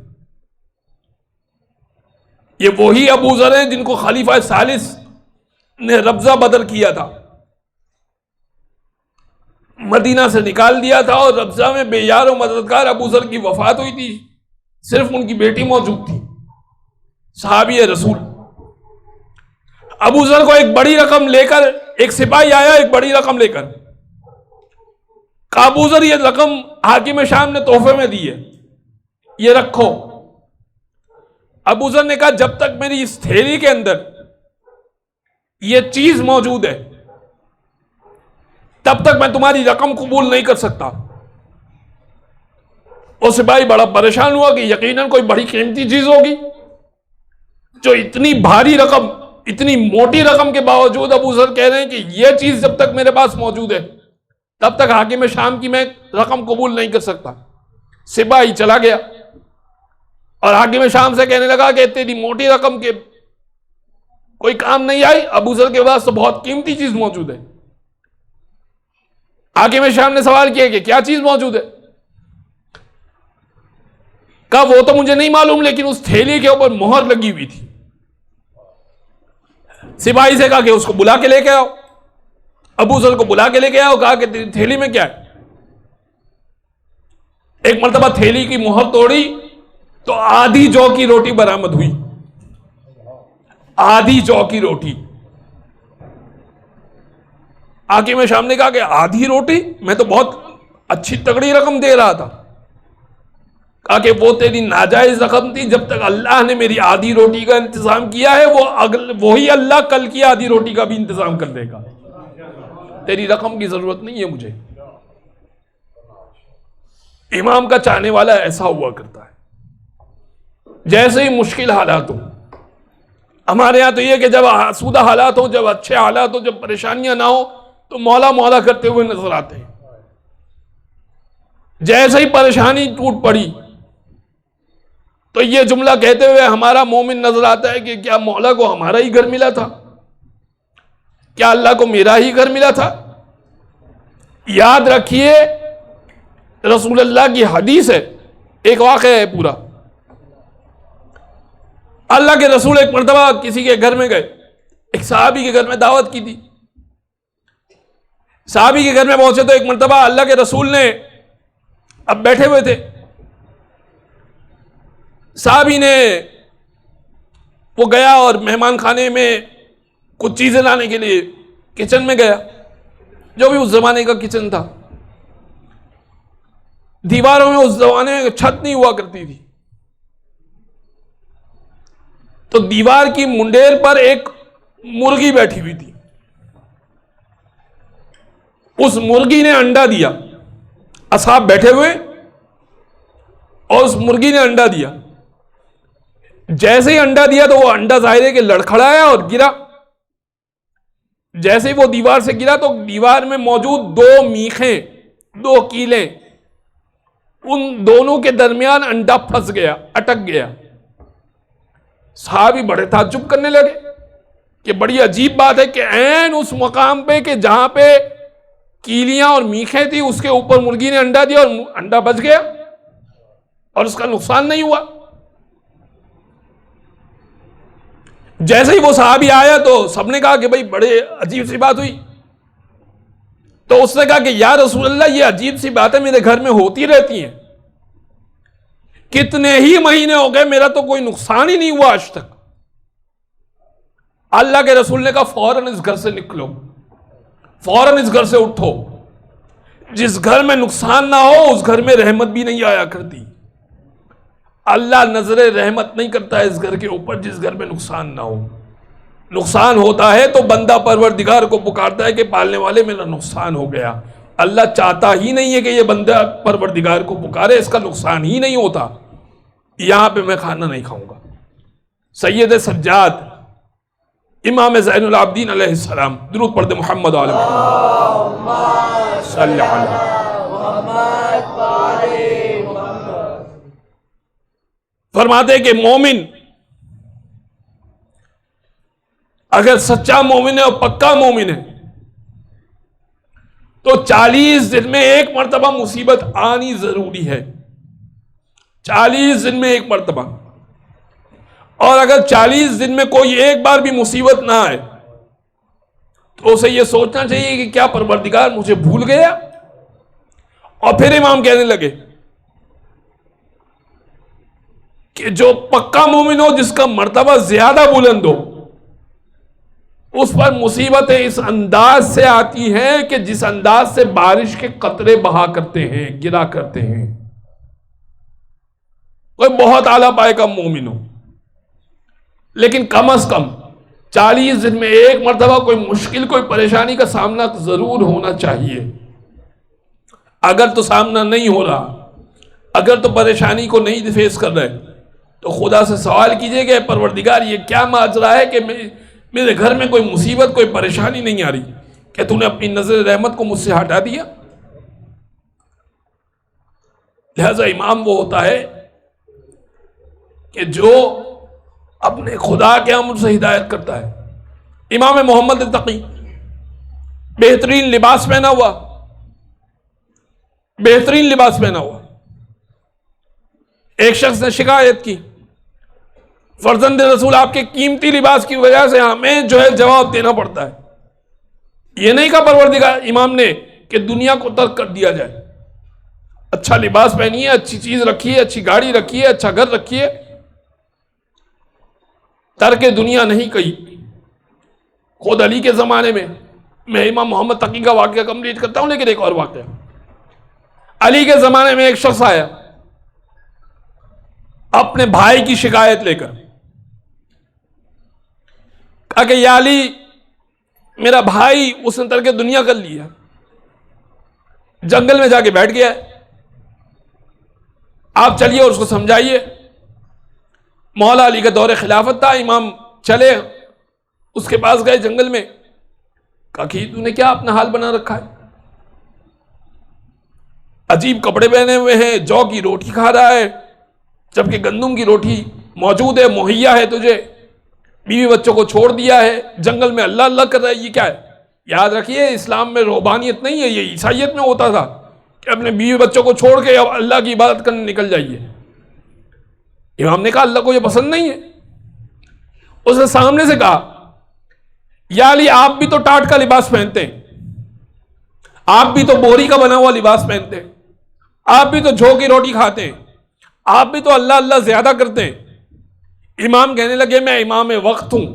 یہ وہی ابو ذر ہیں جن کو خلیفہ ثالث نے ربضہ بدر کیا تھا، مدینہ سے نکال دیا تھا، اور ربضہ میں بے یار و مددگار ابو ذر کی وفات ہوئی تھی، صرف ان کی بیٹی موجود تھی، صحابی رسول۔ ابو ذر کو ایک بڑی رقم لے کر ایک سپاہی آیا، ایک بڑی رقم لے کر، کہا ابو ذر یہ رقم حاکم شام نے تحفے میں دی ہے، یہ رکھو۔ ابو ذر نے کہا جب تک میری اس تھیلی کے اندر یہ چیز موجود ہے تب تک میں تمہاری رقم قبول نہیں کر سکتا۔ وہ سپاہی بڑا پریشان ہوا کہ یقیناً کوئی بڑی قیمتی چیز ہوگی، جو اتنی بھاری رقم، اتنی موٹی رقم کے باوجود ابو ذر کہہ رہے ہیں کہ یہ چیز جب تک میرے پاس موجود ہے تب تک حاکم شام کی میں رقم قبول نہیں کر سکتا۔ سپاہی چلا گیا اور حاکم شام سے کہنے لگا کہ تیری موٹی رقم کے کوئی کام نہیں آئی، ابو ذر کے پاس تو بہت قیمتی چیز موجود ہے۔ حاکم شام نے سوال کیا کہ کیا چیز موجود ہے؟ کہا وہ تو مجھے نہیں معلوم، لیکن اس تھیلی کے اوپر مہر لگی ہوئی تھی۔ سپاہی سے کہا کہ اس کو بلا کے لے کے آؤ۔ ابو ذر کو بلا کے لے کے آؤ، کہا کہ تیری تھیلی میں کیا ہے؟ ایک مرتبہ تھیلی کی مہر توڑی تو آدھی جو کی روٹی برآمد ہوئی، آدھی جو کی روٹی۔ حاکم شام نے کہا کہ آدھی روٹی؟ میں تو بہت اچھی تگڑی رقم دے رہا تھا۔ کہا کہ وہ تیری ناجائز رقم تھی، جب تک اللہ نے میری آدھی روٹی کا انتظام کیا ہے وہی اللہ کل کی آدھی روٹی کا بھی انتظام کر دے گا، تیری رقم کی ضرورت نہیں ہے مجھے۔ امام کا چاہنے والا ایسا ہوا کرتا ہے، جیسے ہی مشکل حالات ہو، ہمارے یہاں تو یہ کہ جب آسودہ حالات ہوں، جب اچھے حالات ہوں، جب پریشانیاں نہ ہوں تو مولا مولا کرتے ہوئے نظر آتے ہیں۔ جیسے ہی پریشانی ٹوٹ پڑی تو یہ جملہ کہتے ہوئے ہمارا مومن نظر آتا ہے کہ کیا مولا کو ہمارا ہی گھر ملا تھا؟ کیا اللہ کو میرا ہی گھر ملا تھا؟ یاد رکھیے رسول اللہ کی حدیث ہے، ایک واقعہ ہے پورا۔ اللہ کے رسول ایک مرتبہ کسی کے گھر میں گئے، ایک صحابی کے گھر میں دعوت کی تھی۔ صحابی کے گھر میں پہنچے تو ایک مرتبہ اللہ کے رسول نے اب بیٹھے ہوئے تھے، صحابی نے وہ گیا اور مہمان خانے میں کچھ چیزیں لانے کے لیے کچن میں گیا، جو بھی اس زمانے کا کچن تھا۔ دیواروں میں اس زمانے میں چھت نہیں ہوا کرتی تھی، تو دیوار کی منڈیر پر ایک مرغی بیٹھی ہوئی تھی۔ اس مرغی نے انڈا دیا، اصحاب بیٹھے ہوئے اور اس مرغی نے انڈا دیا۔ جیسے ہی انڈا دیا تو وہ انڈا ظاہر ہے کہ لڑکھڑایا اور گرا۔ جیسے ہی وہ دیوار سے گرا تو دیوار میں موجود دو میخیں، دو کیلیں، ان دونوں کے درمیان انڈا پھنس گیا، اٹک گیا۔ صحابی بڑے تعجب کرنے لگے کہ بڑی عجیب بات ہے کہ عین اس مقام پہ کہ جہاں پہ کیلیاں اور میخیں تھی اس کے اوپر مرغی نے انڈا دیا اور انڈا بچ گیا اور اس کا نقصان نہیں ہوا۔ جیسے ہی وہ صحابی آیا تو سب نے کہا کہ بھائی بڑے عجیب سی بات ہوئی۔ تو اس نے کہا کہ یا رسول اللہ یہ عجیب سی باتیں میرے گھر میں ہوتی رہتی ہیں، کتنے ہی مہینے ہو گئے میرا تو کوئی نقصان ہی نہیں ہوا آج تک۔ اللہ کے رسول نے کہا فوراً اس گھر سے نکلو، فوراً اس گھر سے اٹھو، جس گھر میں نقصان نہ ہو اس گھر میں رحمت بھی نہیں آیا کرتی۔ اللہ نظر رحمت نہیں کرتا ہے اس گھر کے اوپر جس گھر میں نقصان نہ ہو۔ نقصان ہوتا ہے تو بندہ پروردگار کو پکارتا ہے کہ پالنے والے میرا نقصان ہو گیا۔ اللہ چاہتا ہی نہیں ہے کہ یہ بندہ پروردگار کو پکارے، اس کا نقصان ہی نہیں ہوتا۔ یہاں پہ میں کھانا نہیں کھاؤں گا۔ سید سجاد امام زین العابدین علیہ السلام، درود پڑھ دے محمد علیہ محمد صلی اللہ علیہ فرماتے کہ مومن اگر سچا مومن ہے اور پکا مومن ہے تو 40 دن میں ایک مرتبہ مصیبت آنی ضروری ہے. 40 دن میں ایک مرتبہ. اور اگر 40 دن میں کوئی ایک بار بھی مصیبت نہ آئے تو اسے یہ سوچنا چاہیے کہ کیا پروردگار مجھے بھول گیا. اور پھر امام کہنے لگے کہ جو پکا مومن ہو، جس کا مرتبہ زیادہ بلند ہو، اس پر مصیبتیں اس انداز سے آتی ہیں کہ جس انداز سے بارش کے قطرے بہا کرتے ہیں، گرا کرتے ہیں. کوئی بہت اعلیٰ پائے کا مومن ہو، لیکن کم از کم 40 دن میں ایک مرتبہ کوئی مشکل، کوئی پریشانی کا سامنا ضرور ہونا چاہیے. اگر تو سامنا نہیں ہو رہا، اگر تو پریشانی کو نہیں فیس کر رہے، تو خدا سے سوال کیجئے کہ پروردگار یہ کیا ماجرا ہے کہ میرے گھر میں کوئی مصیبت، کوئی پریشانی نہیں آ رہی، کہ تو نے اپنی نظر رحمت کو مجھ سے ہٹا دیا. لہذا امام وہ ہوتا ہے کہ جو اپنے خدا کے امر سے ہدایت کرتا ہے. امام محمد تقی بہترین لباس پہنا ہوا، بہترین لباس پہنا ہوا. ایک شخص نے شکایت کی، فرزند رسول آپ کے قیمتی لباس کی وجہ سے ہمیں جو ہے جواب دینا پڑتا ہے. یہ نہیں کہا پروردگار امام نے کہ دنیا کو ترک کر دیا جائے. اچھا لباس پہنیے، اچھی چیز رکھیے، اچھی گاڑی رکھیے، اچھا گھر رکھیے، ترک دنیا نہیں کہی. خود علی کے زمانے میں امام محمد تقی کا واقعہ کمپلیٹ کرتا ہوں، لیکن ایک اور واقعہ. علی کے زمانے میں ایک شخص آیا اپنے بھائی کی شکایت لے کر، کہا کہ یا علی، میرا بھائی اس نے ترک دنیا کر لیا، جنگل میں جا کے بیٹھ گیا ہے، آپ چلیے اور اس کو سمجھائیے. مولا علی کا دور خلافت تھا، امام چلے، اس کے پاس گئے جنگل میں، کہا کہ تو نے کیا اپنا حال بنا رکھا ہے؟ عجیب کپڑے پہنے ہوئے ہیں، جو کی روٹی کھا رہا ہے، جبکہ گندم کی روٹی موجود ہے، مہیا ہے تجھے، بیوی بچوں کو چھوڑ دیا ہے، جنگل میں اللہ اللہ کر رہا ہے. یہ کیا ہے؟ یاد رکھیے اسلام میں روحانیت نہیں ہے، یہ عیسائیت میں ہوتا تھا کہ اپنے بیوی بچوں کو چھوڑ کے اب اللہ کی عبادت کرنے نکل جائیے. امام نے کہا اللہ کو یہ پسند نہیں ہے. اس نے سامنے سے کہا یا علی، آپ بھی تو ٹاٹ کا لباس پہنتے ہیں، آپ بھی تو بوری کا بنا ہوا لباس پہنتے ہیں، آپ بھی تو جھو کی روٹی کھاتے ہیں، آپ بھی تو اللہ اللہ زیادہ کرتے ہیں. امام کہنے لگے میں امام وقت ہوں،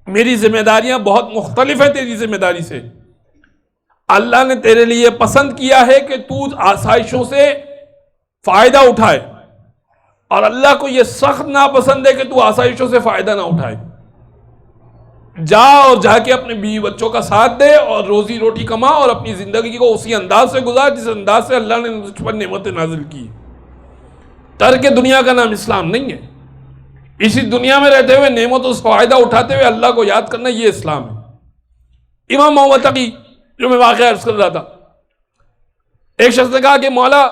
میری ذمہ داریاں بہت مختلف ہیں تیری ذمہ داری سے. اللہ نے تیرے لیے پسند کیا ہے کہ تو آسائشوں سے فائدہ اٹھائے، اور اللہ کو یہ سخت ناپسند ہے کہ تو آسائشوں سے فائدہ نہ اٹھائے. جا اور جا کے اپنے بیوی بچوں کا ساتھ دے اور روزی روٹی کما اور اپنی زندگی کو اسی انداز سے گزار جس انداز سے اللہ نے مجھ پر نعمتیں نازل کی. ترک دنیا کا نام اسلام نہیں ہے. اسی دنیا میں رہتے ہوئے نعمتوں سے فائدہ اٹھاتے ہوئے اللہ کو یاد کرنا، یہ اسلام ہے. امام محمد تقی جو میں واقعہ عرض کر رہا تھا، ایک شخص نے کہا کہ مولا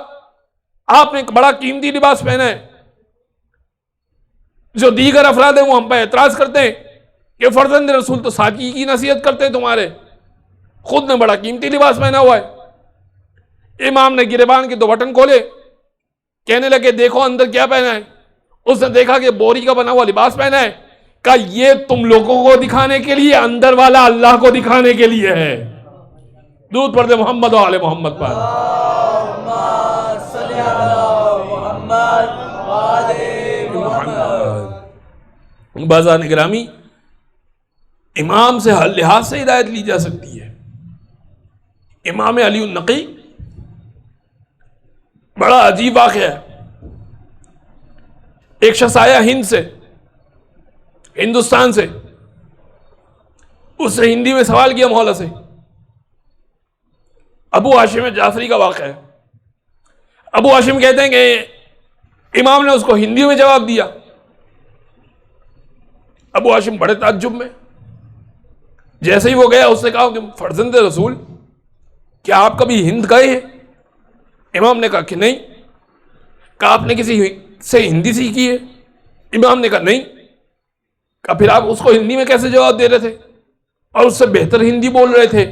آپ نے ایک بڑا قیمتی لباس پہنا ہے، جو دیگر افراد ہیں وہ ہم پہ اعتراض کرتے ہیں کہ فرزند رسول تو سادگی کی نصیحت کرتے ہیں، تمہارے خود نے بڑا قیمتی لباس پہنا ہوا ہے. امام نے گریبان کے 2 بٹن کھولے، کہنے لگے دیکھو اندر کیا پہنا ہے. اس نے دیکھا کہ بوری کا بنا ہوا لباس پہنا ہے. کہا یہ تم لوگوں کو دکھانے کے لیے، اندر والا اللہ کو دکھانے کے لیے ہے. درود پڑھ دے محمد و آل محمد پر. بازار گرامی، امام سے ہر لحاظ سے ہدایت لی جا سکتی ہے. امام علی النقی بڑا عجیب واقعہ ہے. ایک شخص آیا ہند سے، ہندوستان سے، اس نے ہندی میں سوال کیا مولا سے. ابو ہاشم جعفری کا واقعہ ہے. ابو ہاشم کہتے ہیں کہ امام نے اس کو ہندی میں جواب دیا. ابو ہاشم بڑے تعجب میں. جیسے ہی وہ گیا اس نے کہا کہ فرزند رسول کیا آپ کبھی ہند گئے ہیں؟ امام نے کہا کہ نہیں. کہا آپ نے کسی سے ہندی سیکھی ہے؟ امام نے کہا نہیں. کہ پھر آپ اس کو ہندی میں کیسے جواب دے رہے تھے اور اس سے بہتر ہندی بول رہے تھے؟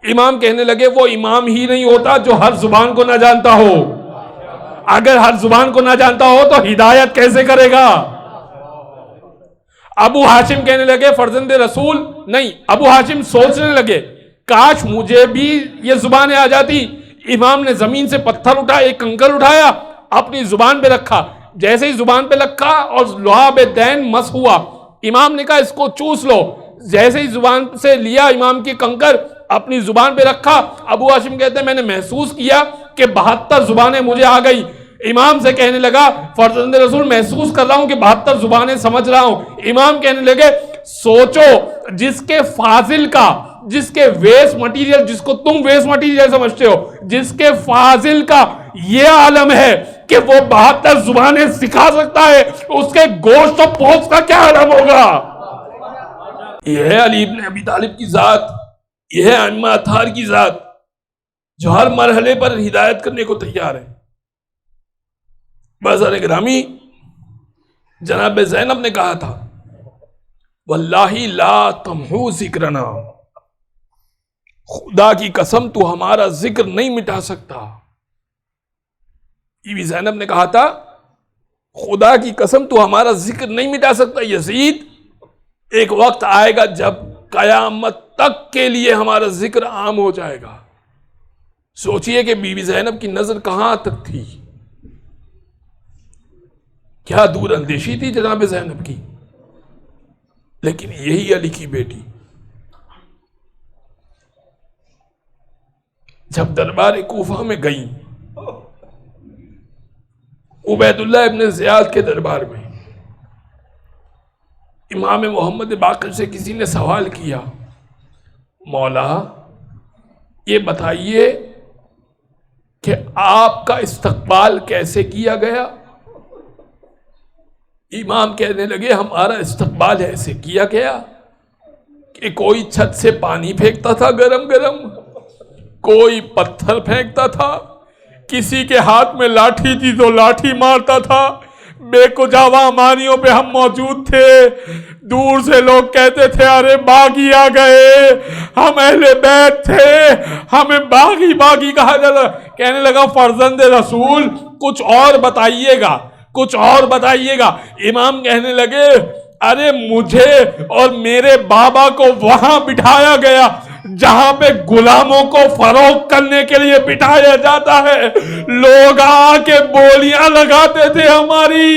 امام کہنے لگے وہ امام ہی نہیں ہوتا جو ہر زبان کو نہ جانتا ہو. اگر ہر زبان کو نہ جانتا ہو تو ہدایت کیسے کرے گا؟ ابو ہاشم کہنے لگے فرزند رسول نہیں. ابو ہاشم سوچنے لگے کاش مجھے بھی یہ زبانیں آ جاتی. امام نے زمین سے پتھر اٹھایا, ایک کنکر اٹھایا, اپنی زبان پہ رکھا. جیسے ہی زبان پہ رکھا اور لعاب دین مس ہوا, امام نے کہا اس کو چوس لو. جیسے ہی زبان سے لیا امام کی کنکر, اپنی زبان پہ رکھا. ابو ہاشم کہتے ہیں میں نے محسوس کیا کہ 72 زبانیں مجھے آ گئی. امام سے کہنے لگا فرزند رسول محسوس کر رہا ہوں کہ 72 زبانیں سمجھ رہا ہوں. امام کہنے لگے سوچو جس کے فاضل کا, جس کے ویسٹ مٹیریل, جس کو تم ویسٹ مٹیریل سمجھتے ہو, جس کے فاضل کا یہ عالم ہے کہ وہ 72 زبانیں سکھا سکتا ہے, اس کے گوشت و پوست کا کیا عالم ہوگا؟ یہ ہے علی ابن ابی طالب کی ذات, یہ ہے ائمہ اطہار کی ذات جو ہر مرحلے پر ہدایت کرنے کو تیار ہے. معززان گرامی, جناب زینب نے کہا تھا واللہ لا تمحو ذکرنا, خدا کی قسم تو ہمارا ذکر نہیں مٹا سکتا. بی بی زینب نے کہا تھا خدا کی قسم تو ہمارا ذکر نہیں مٹا سکتا. یزید ایک وقت آئے گا جب قیامت تک کے لیے ہمارا ذکر عام ہو جائے گا. سوچئے کہ بی بی زینب کی نظر کہاں تک تھی, کیا دور اندیشی تھی جناب زینب کی. لیکن یہی علی کی بیٹی جب دربار کوفہ میں گئی, عبید اللہ ابن زیاد کے دربار میں, امام محمد باقر سے کسی نے سوال کیا مولا یہ بتائیے کہ آپ کا استقبال کیسے کیا گیا؟ امام کہنے لگے ہمارا استقبال ایسے کیا گیا کہ کوئی چھت سے پانی پھینکتا تھا گرم گرم, کوئی پتھر پھینکتا تھا, کسی کے ہاتھ میں لاٹھی تھی تو لاٹھی مارتا تھا. بے کجاوا مانیوں پہ ہم موجود تھے, دور سے لوگ کہتے تھے ارے باغی آ گئے, ہم اہل بیت تھے, ہمیں باغی باغی کہا جاتا. کہنے لگا فرزند رسول کچھ اور بتائیے گا, کچھ اور بتائیے گا. امام کہنے لگے ارے مجھے اور میرے بابا کو وہاں بٹھایا گیا جہاں پہ غلاموں کو فروخت کرنے کے لیے بٹھایا جاتا ہے, لوگ آ کے بولیاں لگاتے تھے ہماری.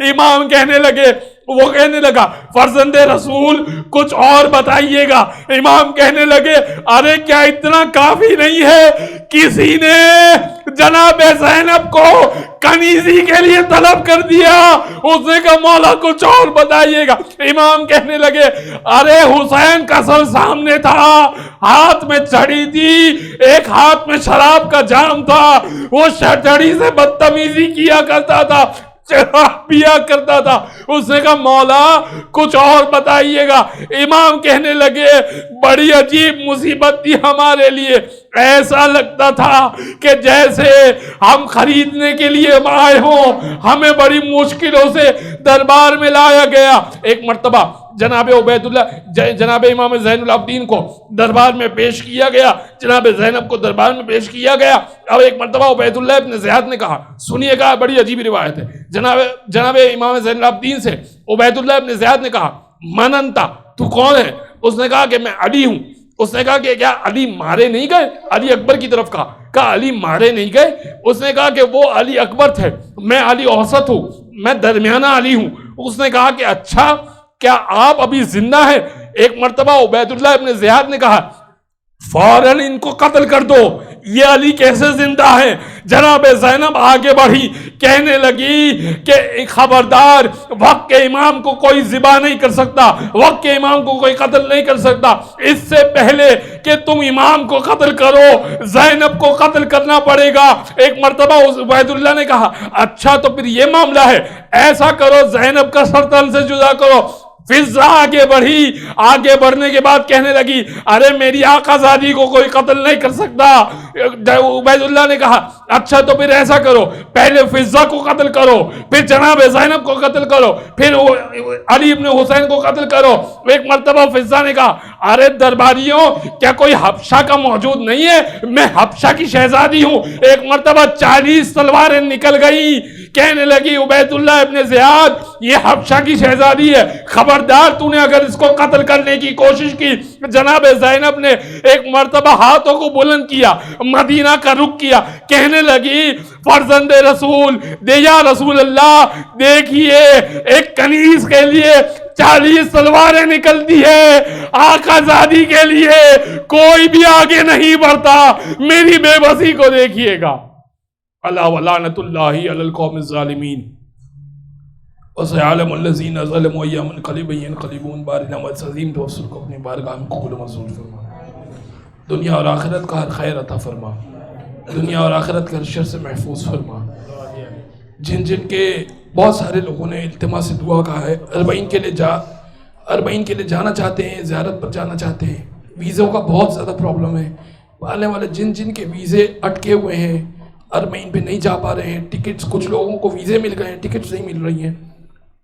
امام کہنے لگے, وہ کہنے لگا فرزند رسول کچھ اور بتائیے گا. امام کہنے لگے ارے کیا اتنا کافی نہیں ہے, کسی نے جناب زینب کو کنیزی کے لیے طلب کر دیا. اس نے کہا مولا کچھ اور بتائیے گا. امام کہنے لگے ارے حسین کا سر سامنے تھا, ہاتھ میں چھڑی تھی, ایک ہاتھ میں شراب کا جام تھا, وہ چھڑی سے بدتمیزی کیا کرتا تھا, پیا کرتا تھا. اس نے کہا مولا کچھ اور بتائیے گا. امام کہنے لگے بڑی عجیب مصیبت تھی ہمارے لیے, ایسا لگتا تھا کہ جیسے ہم خریدنے کے لیے آئے ہوں, ہمیں بڑی مشکلوں سے دربار میں لایا گیا. ایک مرتبہ جناب عبید اللہ, جناب امام زین العابدین کو دربار میں پیش کیا گیا, جناب زینب کو دربار میں پیش کیا گیا. اب ایک مرتبہ عبید اللہ ابن زیاد نے کہا, سنیے گا بڑی عجیب روایت ہے, جناب امام زین العابدین سے عبید اللہ ابن زیاد نے کہا من انتا, تو کون ہے؟ اس نے کہا کہ میں علی ہوں. اس نے کہا کہ کیا علی مارے نہیں گئے؟ علی اکبر کی طرف کہا علی مارے نہیں گئے. اس نے کہا کہ وہ علی اکبر تھے, میں علی اوسط ہوں, میں درمیانہ علی ہوں. اس نے کہا کہ اچھا کیا آپ ابھی زندہ ہیں؟ ایک مرتبہ عبید اللہ ابن زیاد نے کہا فوراً ان کو قتل کر دو, یہ علی کیسے زندہ ہیں؟ جناب زینب آگے بڑھی, کہنے لگی کہ خبردار, وقت کے امام کو کوئی ذبح نہیں کر سکتا, وقت کے امام کو کوئی قتل نہیں کر سکتا. اس سے پہلے کہ تم امام کو قتل کرو زینب کو قتل کرنا پڑے گا. ایک مرتبہ عبید اللہ نے کہا اچھا تو پھر یہ معاملہ ہے, ایسا کرو زینب کا سر تن سے جدا کرو. فضا آگے بڑھی، آگے بڑھنے کے بعد کہنے لگی ارے میری آقا زادی کو کوئی قتل نہیں کر سکتا۔ عبید اللہ نے کہا اچھا تو پھر ایسا کرو، پہلے فضا کو قتل کرو، پھر جناب زینب کو قتل کرو، پھر علی ابن حسین کو قتل کرو۔ ایک مرتبہ فضا نے کہا ارے درباریوں کیا کوئی حبشہ کا موجود نہیں ہے؟ میں حبشہ کی شہزادی ہوں۔ ایک مرتبہ 40 تلواریں نکل گئی، کہنے لگی عبید اللہ ابن زیاد یہ حبشہ کی شہزادی ہے، خبردار تو نے اگر اس کو قتل کرنے کی کوشش کی۔ جناب زینب نے ایک مرتبہ ہاتھوں کو بلند کیا، مدینہ کا رخ کیا، کہنے لگی فرزند رسول دے یا رسول اللہ دیکھیے ایک کنیز کے لیے 40 تلواریں نکلتی ہے، آقا زادی کے لیے کوئی بھی آگے نہیں بڑھتا، میری بے بسی کو دیکھیے گا۔ اللہ ولعنت اللہ علی القوم الظالمین وسيعلم الذين ظلموا أيّ منقلب ينقلبون۔ بارنا والعظیم توسل کو اپنی بارگاہ میں قبول و منظور فرما، دنیا اور آخرت کا ہر خیر عطا فرما، دنیا اور آخرت کے ہر شر سے محفوظ فرما۔ جن جن کے بہت سارے لوگوں نے التماس سے دعا کہا ہے، اربعین کے لیے جانا چاہتے ہیں، زیارت پر جانا چاہتے ہیں، ویزوں کا بہت زیادہ پرابلم ہے، آنے والے جن جن کے ویزے اٹکے ہوئے ہیں، اربعین پہ نہیں جا پا رہے ہیں، ٹکٹس کچھ لوگوں کو ویزے مل گئے ہیں، ٹکٹس نہیں مل رہی ہیں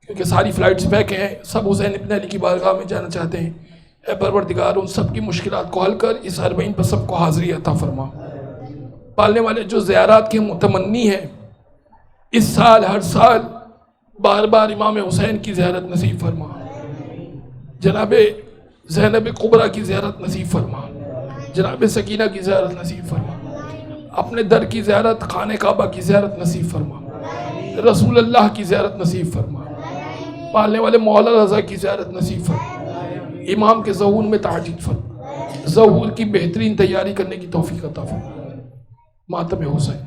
کیونکہ ساری فلائٹس پیک ہیں، سب حسین ابن علی کی بارگاہ میں جانا چاہتے ہیں۔ اے پروردگار ان سب کی مشکلات کو حل کر اس اربعین پر سب کو حاضری عطا فرما۔ پالنے والے جو زیارات کے متمنی ہیں اس سال ہر سال بار بار امام حسین کی زیارت نصیب فرما، جناب زینب کبریٰ کی زیارت نصیب فرما، جناب سکینہ کی زیارت نصیب فرما، اپنے در کی زیارت، خانہ کعبہ کی زیارت نصیب فرما، رسول اللہ کی زیارت نصیب فرما، پالنے والے مولا رضا کی زیارت نصیب فرما، امام کے ظہور میں تعجیل فرما، ظہور کی بہترین تیاری کرنے کی توفیق عطا فرما۔ ماتم حسین